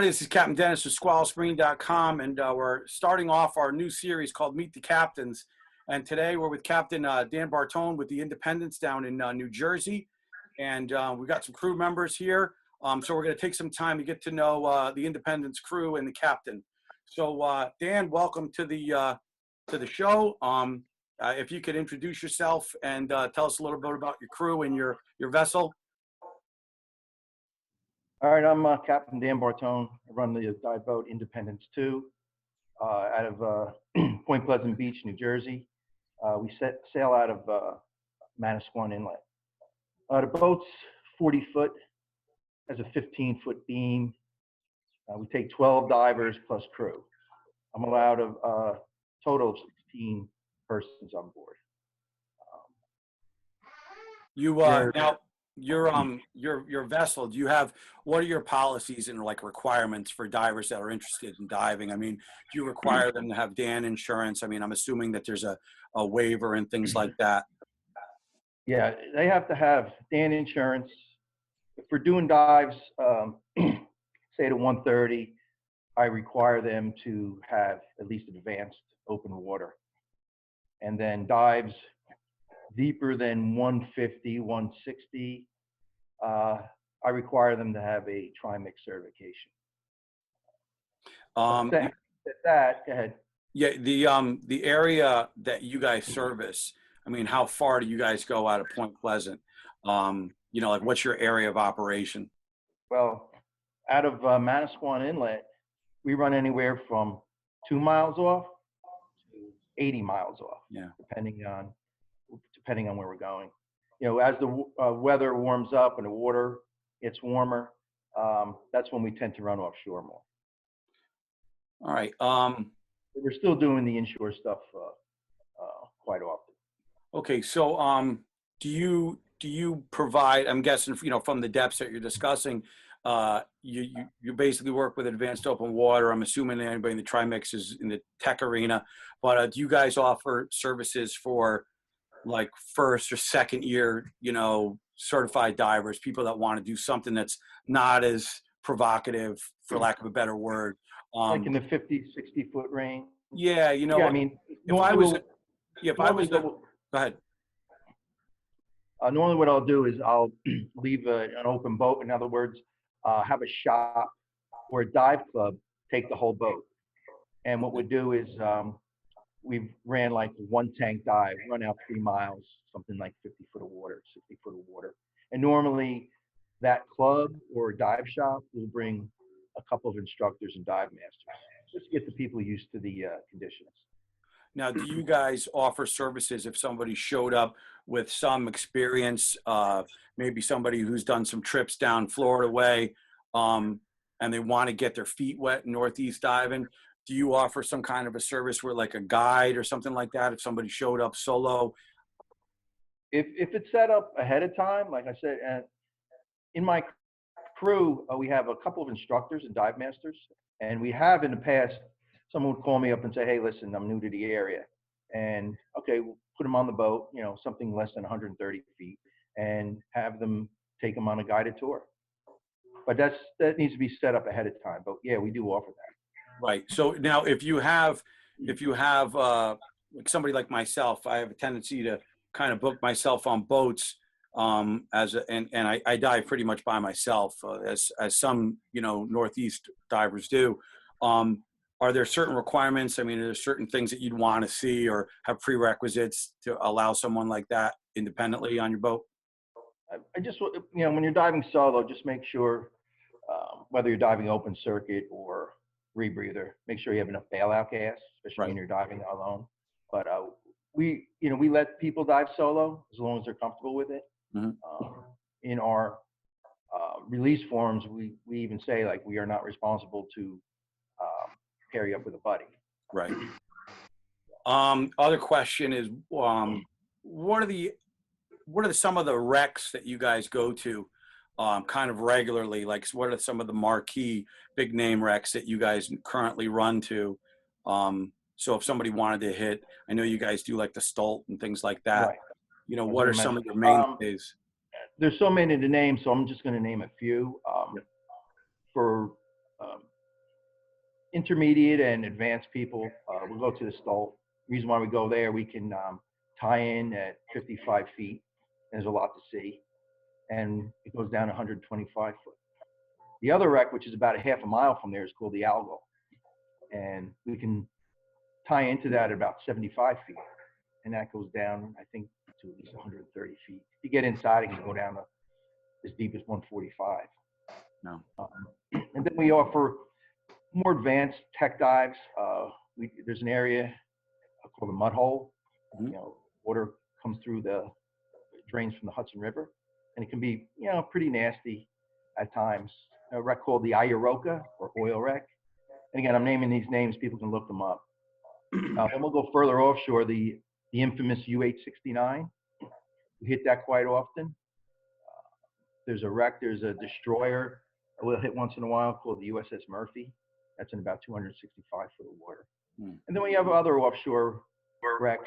everybody. This is Captain Dennis with SquallSpring.com, and we're starting off our new series called Meet the Captains. And today we're with Captain Dan Bartone with the Independence down in New Jersey. And we've got some crew members here. So we're going to take some time to get to know the Independence crew and the captain. So Dan, welcome to the show. If you could introduce yourself and tell us a little bit about your crew and your vessel. All right, I'm Captain Dan Bartone. I run the dive boat Independence 2 out of Point Pleasant Beach, New Jersey. We sail out of Manasquan Inlet. The boat's 40 foot, has a 15-foot beam. We take 12 divers plus crew. I'm allowed a total of 16 persons on board. Now your vessel, do you have, what are your policies and like requirements for divers that are interested in diving? I mean, do you require them to have Dan insurance? I mean, I'm assuming that there's a waiver and things like that. Yeah, they have to have Dan insurance. If we're doing dives, say to 130, I require them to have at least advanced open water. And then dives deeper than 150, 160, I require them to have a Trimix certification. Go ahead. Yeah, the area that you guys service, I mean, how far do you guys go out of Point Pleasant? You know, like what's your area of operation? Well, out of Manasquan Inlet, we run anywhere from 2 miles off to 80 miles off, yeah, depending on where we're going. You know, as the weather warms up and the water gets warmer, that's when we tend to run offshore more. All right. We're still doing the inshore stuff quite often. Okay, so do you provide? I'm guessing, you know, from the depths that you're discussing, you basically work with advanced open water. I'm assuming that anybody in the Trimix is in the tech arena, but do you guys offer services for like first or second year, you know, certified divers, people that want to do something that's not as provocative, for lack of a better word? Like in the 50, 60 foot range. Yeah, you know, yeah, I mean, go ahead. Normally what I'll do is I'll leave an open boat. In other words, have a shop or a dive club take the whole boat. And what we do is we've ran like one tank dive, run out 3 miles, something like 50 foot of water, 60 foot of water. And normally that club or dive shop will bring a couple of instructors and dive masters just to get the people used to the conditions. Now, do you guys offer services if somebody showed up with some experience, maybe somebody who's done some trips down Florida way, and they want to get their feet wet in Northeast diving? Do you offer some kind of a service where like a guide or something like that if somebody showed up solo? If it's set up ahead of time, like I said, in my crew, we have a couple of instructors and dive masters, and we have in the past, someone would call me up and say, hey, listen, I'm new to the area. And okay, we'll put them on the boat, you know, something less than 130 feet, and have them take them on a guided tour. But that needs to be set up ahead of time. But yeah, we do offer that. Right. So now if you have like somebody like myself, I have a tendency to kind of book myself on boats and I dive pretty much by myself, as some, you know, Northeast divers do. Are there certain requirements? I mean, are there certain things that you'd want to see or have prerequisites to allow someone like that independently on your boat? I just, you know, when you're diving solo, just make sure, whether you're diving open circuit or rebreather, make sure you have enough bailout gas, especially when you're diving alone. But we let people dive solo as long as they're comfortable with it. Mm-hmm. In our release forms, we even say, like, we are not responsible to pair you up with a buddy. Right. Other question is, what are some of the wrecks that you guys go to kind of regularly? Like, what are some of the marquee big name wrecks that you guys currently run to? So if somebody wanted to hit, I know you guys do like the Stolt and things like that. Right. You know, what are some of your mainstays? There's so many to name, so I'm just going to name a few. For intermediate and advanced people, we'll go to the Stoll. Reason why we go there, we can tie in at 55 feet. There's a lot to see. And it goes down 125 foot. The other wreck, which is about a half a mile from there, is called the Algo. And we can tie into that at about 75 feet. And that goes down, I think, to at least 130 feet. If you get inside, it can go down to as deep as 145. No. And then we offer more advanced tech dives. There's an area called the Mud Hole. Mm-hmm. You know, water comes through drains from the Hudson River, and it can be, you know, pretty nasty at times. A wreck called the Ioroka, or oil wreck. And again, I'm naming these names. People can look them up. And we'll go further offshore. The infamous U-869. We hit that quite often. There's a wreck. There's a destroyer we'll hit once in a while called the Uss Murphy. That's in about 265 foot of water. And then we have other offshore wrecks,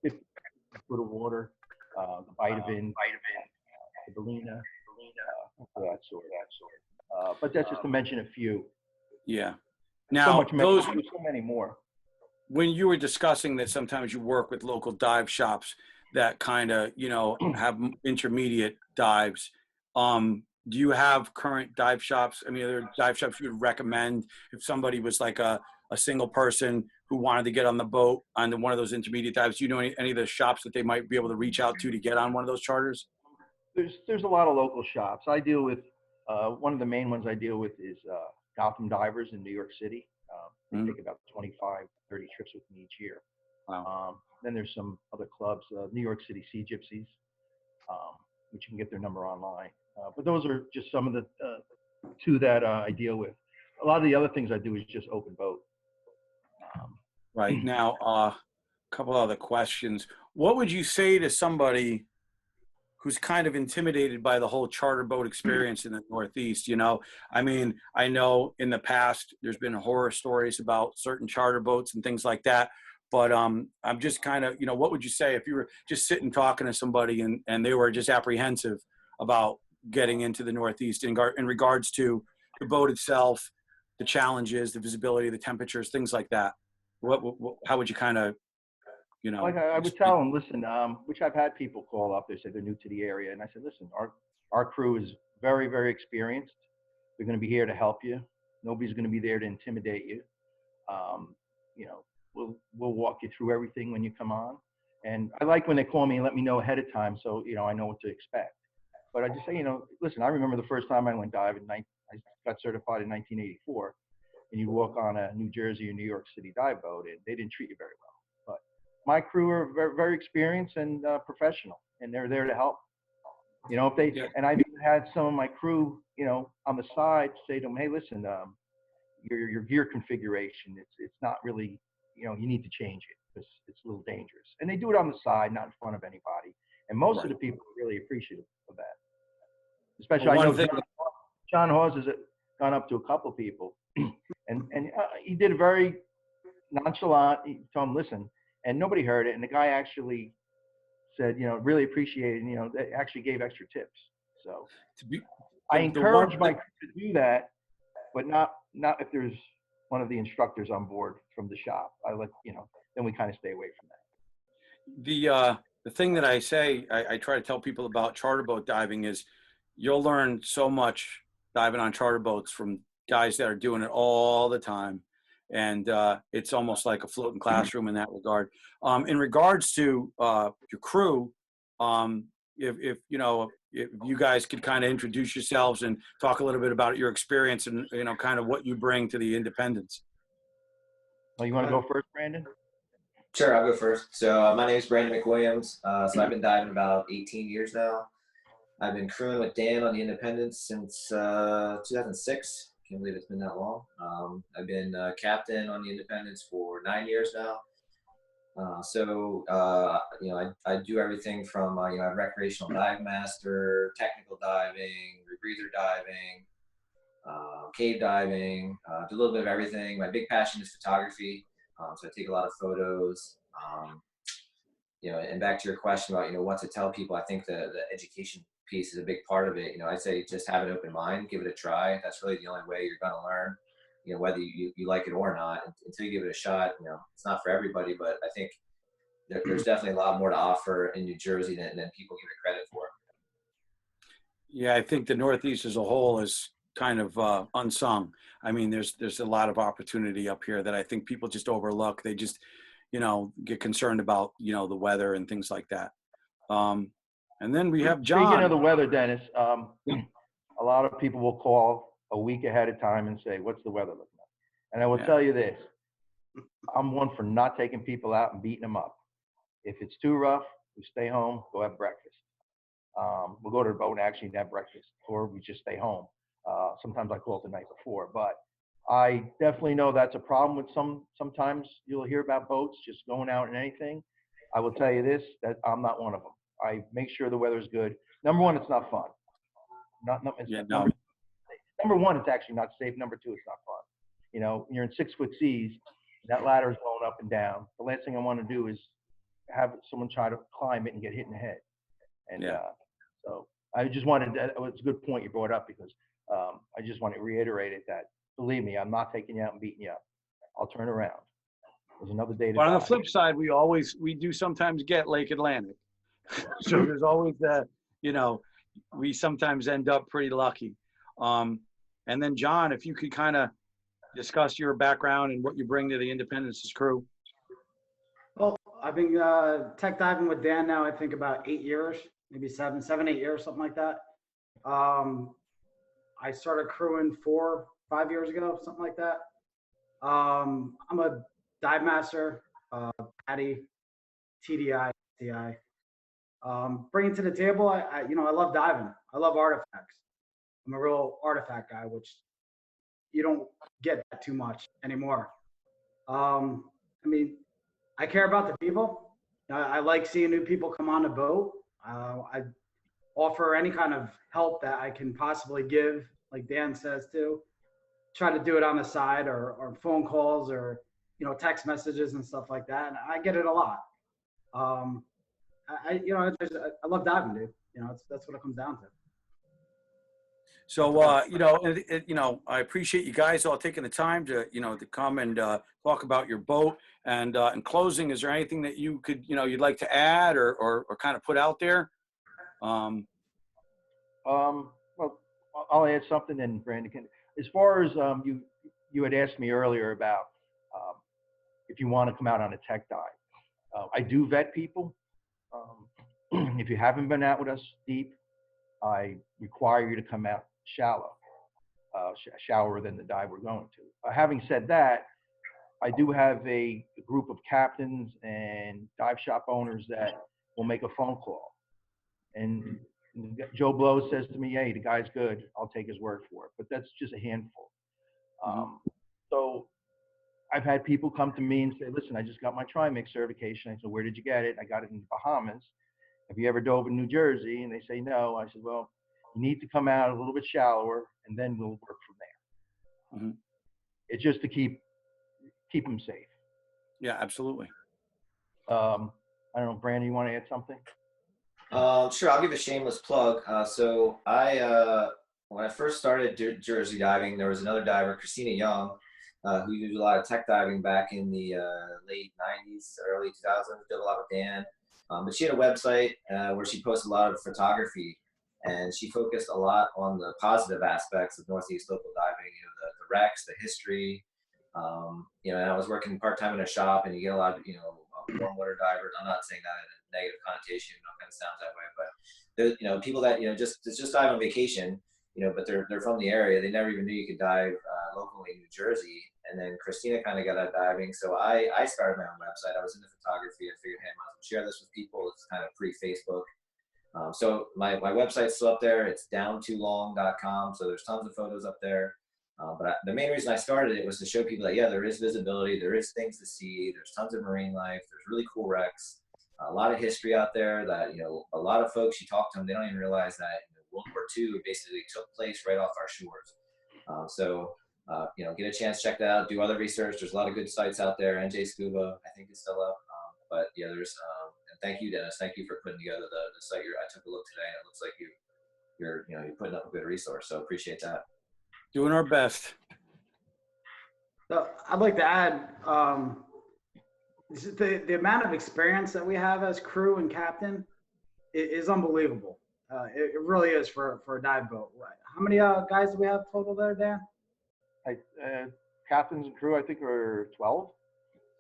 50 foot of water, the Vitamin, the Belina, that sort. But that's just to mention a few. Yeah. Now, there's so many more. When you were discussing that sometimes you work with local dive shops that kind of, you know, have intermediate dives, do you have current dive shops? I mean, are there dive shops you would recommend if somebody was like a single person who wanted to get on the boat on one of those intermediate dives? Do you know any of the shops that they might be able to reach out to get on one of those charters? There's a lot of local shops. I deal with, one of the main ones I deal with is Gotham Divers in New York City. They take about 25, 30 trips with me each year. Wow. Then there's some other clubs, New York City Sea Gypsies, which you can get their number online. But those are just some of the two that I deal with. A lot of the other things I do is just open boat. Right. Now, a couple other questions. What would you say to somebody who's kind of intimidated by the whole charter boat experience in the Northeast? You know, I mean, I know in the past there's been horror stories about certain charter boats and things like that. But I'm just kind of, you know, what would you say if you were just sitting talking to somebody and they were just apprehensive about getting into the Northeast in regards to the boat itself, the challenges, the visibility, the temperatures, things like that? How would you kind of, you know? Like I would tell them, listen, which I've had people call up, they say they're new to the area. And I said, listen, our crew is very, very experienced. They're going to be here to help you. Nobody's going to be there to intimidate you. You know, we'll walk you through everything when you come on. And I like when they call me and let me know ahead of time, so, you know, I know what to expect. But I just say, you know, listen, I remember the first time I went diving, I got certified in 1984, and you walk on a New Jersey or New York City dive boat, and they didn't treat you very well. But my crew are very, very experienced and professional, and they're there to help. You know, if they, and I've even had some of my crew, you know, on the side say to them, hey, listen, your gear configuration, it's not really, you know, you need to change it because it's a little dangerous. And they do it on the side, not in front of anybody. And most of the people are really appreciative of that. Especially, I know John Hawes has gone up to a couple of people, and he did a very nonchalant. He told him, listen, and nobody heard it. And the guy actually said, you know, really appreciate it. And, you know, they actually gave extra tips. So I encourage my crew to do that, but not if there's one of the instructors on board from the shop. I let, you know, then we kind of stay away from that. The thing that I say, I try to tell people about charter boat diving is you'll learn so much diving on charter boats from guys that are doing it all the time. And it's almost like a floating classroom in that regard. In regards to your crew, if you know, if you guys could kind of introduce yourselves and talk a little bit about your experience and, you know, kind of what you bring to the independence. Oh, you want to go first, Brandon? Sure, I'll go first. So my name is Brandon Mcwilliams. So I've been diving about 18 years now. I've been crewing with Dan on the Independence since 2006. Can't believe it's been that long. I've been captain on the Independence for 9 years now. You know, I do everything from, you know, I'm recreational dive master, technical diving, rebreather diving, cave diving, do a little bit of everything. My big passion is photography. So I take a lot of photos, you know, and back to your question about, you know, what to tell people, I think the education piece is a big part of it. You know, I'd say just have an open mind, give it a try. That's really the only way you're going to learn. whether you like it or not. Until you give it a shot, it's not for everybody, but I think there's definitely a lot more to offer in New Jersey than people give it credit for. Yeah, I think the Northeast as a whole is kind of unsung. I mean, there's a lot of opportunity up here that I think people just overlook. They just, get concerned about, the weather and things like that. And then we have John. Speaking of the weather, Dennis, Yeah. a lot of people will call a week ahead of time and say, what's the weather looking like? And I will tell you this, I'm one for not taking people out and beating them up. If it's too rough, we stay home, go have breakfast. We'll go to the boat and actually have breakfast, or we just stay home. Sometimes I call it the night before, but I definitely know that's a problem with sometimes you'll hear about boats just going out and anything. I will tell you this, that I'm not one of them. I make sure the weather's good. Number one, it's not fun. Number one, it's actually not safe. Number two, it's not fun. You're in 6-foot seas, that ladder is going up and down. The last thing I want to do is have someone try to climb it and get hit in the head. And so I just wanted to, it's a good point you brought up, because I just want to reiterate it that, believe me, I'm not taking you out and beating you up. I'll turn around. There's another day to But on the die. flip side, we do sometimes get Lake Atlantic. So there's always that, we sometimes end up pretty lucky. And then John, if you could kind of discuss your background and what you bring to the Independence's crew. Well, I've been tech diving with Dan now, I think about 8 years, maybe 7, 8 years, something like that. I started crewing 4, 5 years ago, something like that. I'm a dive master, PADI, TDI, TI. Bringing to the table, I love diving. I love artifacts. I'm a real artifact guy, which you don't get that too much anymore. I care about the people. I like seeing new people come on the boat. I offer any kind of help that I can possibly give, like Dan says too. Try to do it on the side, or phone calls, or text messages and stuff like that. And I get it a lot. I love diving, dude. That's what it comes down to. So, I appreciate you guys all taking the time to come and talk about your boat. And in closing, is there anything that you could, you'd like to add or kind of put out there? Well, I'll add something, and Brandon can. As far as you had asked me earlier about if you want to come out on a tech dive, I do vet people. If you haven't been out with us deep, I require you to come out shallower than the dive we're going to. Having said that, I do have a group of captains and dive shop owners that will make a phone call. And Joe Blow says to me, hey, the guy's good, I'll take his word for it. But that's just a handful. So I've had people come to me and say, listen, I just got my Trimix certification. I said, where did you get it? I got it in the Bahamas. Have you ever dove in New Jersey? And they say, no. I said, well, you need to come out a little bit shallower, and then we'll work from there. It's just to keep them safe. Yeah, absolutely. I don't know, Brandon, you want to add something? Sure, I'll give a shameless plug. So when I first started Jersey diving, there was another diver, Christina Young, who did a lot of tech diving back in the late 90s, early 2000s, did a lot with Dan. But she had a website where she posted a lot of photography, and she focused a lot on the positive aspects of Northeast local diving, the wrecks, the history. And I was working part-time in a shop, and you get a lot of, warm water divers. I'm not saying that in a negative connotation, it kind of sounds that way, but people that, just dive on vacation, but they're from the area. They never even knew you could dive locally in New Jersey. And then Christina kind of got out diving. So I started my own website. I was into photography. I figured, hey, I might as well share this with people. It's kind of pre-Facebook. So my website's still up there. It's downtolong.com. So there's tons of photos up there. But the main reason I started it was to show people that, yeah, there is visibility. There is things to see. There's tons of marine life. There's really cool wrecks. A lot of history out there that, a lot of folks, you talk to them, they don't even realize that World War II basically took place right off our shores. Get a chance, check that out, do other research. There's a lot of good sites out there. NJ Scuba, I think, is still up. But yeah, there's, and thank you, Dennis. Thank you for putting together the site. I took a look today, and it looks like you're putting up a good resource. So appreciate that. Doing our best. So I'd like to add, the amount of experience that we have as crew and captain is unbelievable. It really is for a dive boat. How many guys do we have total there, Dan? Captains and crew, I think, are 12.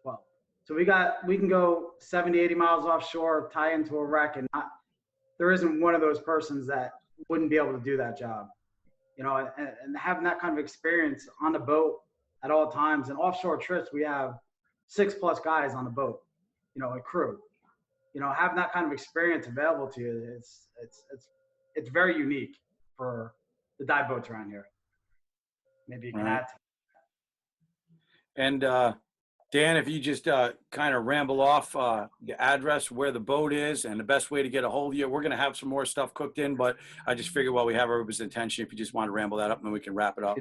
Well, so we can go 70, 80 miles offshore, tie into a wreck, and there isn't one of those persons that wouldn't be able to do that job. You know, and having that kind of experience on the boat at all times. And offshore trips, we have 6+ guys on the boat, you know, a crew. You know, having that kind of experience available to you, it's very unique for the dive boats around here. Maybe you can add to. And Dan, if you just kind of ramble off the address, where the boat is, and the best way to get a hold of you. We're going to have some more stuff cooked in, but I just figured while we have everybody's attention, if you just want to ramble that up, and then we can wrap it up.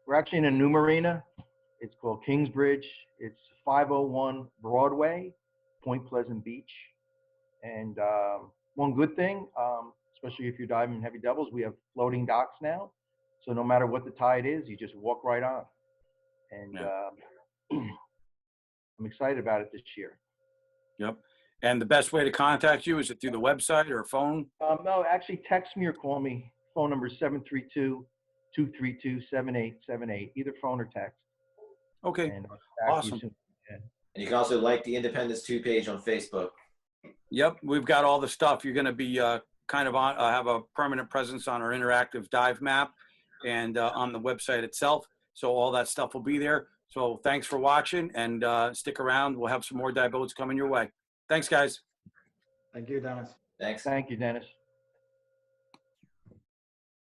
We're actually in a new marina. It's called Kingsbridge. It's 501 Broadway, Point Pleasant Beach. And one good thing, especially if you're diving heavy doubles, we have floating docks now. So no matter what the tide is, you just walk right on. And I'm excited about it this year. Yep. And the best way to contact you, is it through the website or phone? No, actually text me or call me. Phone number is 732-232-7878, either phone or text. Okay. And awesome. And you can also like the Independence 2 page on Facebook. Yep. We've got all the stuff. You're going to be kind of on, have a permanent presence on our interactive dive map and on the website itself. So all that stuff will be there. So thanks for watching, and stick around. We'll have some more dive boats coming your way. Thanks, guys. Thank you, Dennis. Thanks. Thank you, Dennis.